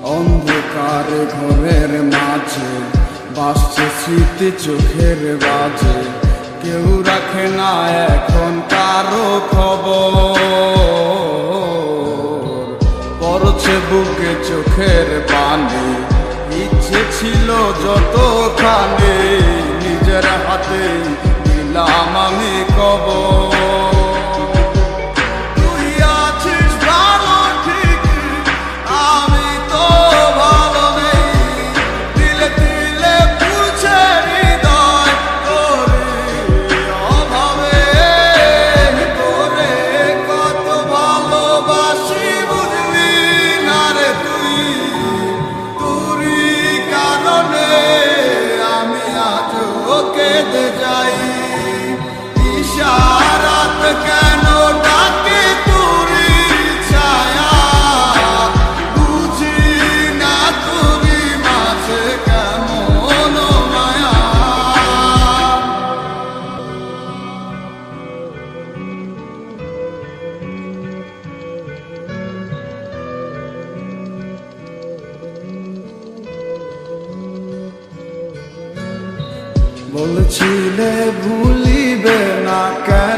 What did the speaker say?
অন্ধকার ঘরের মাঝে বাসছে স্মৃতি চোখের বাজে, কেউ রাখে না এখন কারো খবর। পড়ছে বুকে চোখের পানি, ইচ্ছে ছিল যতখানি, নিজের হাতে দিলাম আমি কবর। যাই ইশারাত কেন ডাকে তুরি ছায়া, বুঝি না তুরি মাঝে কেমন মায়া। বলছিলে ভুলিবে না কেন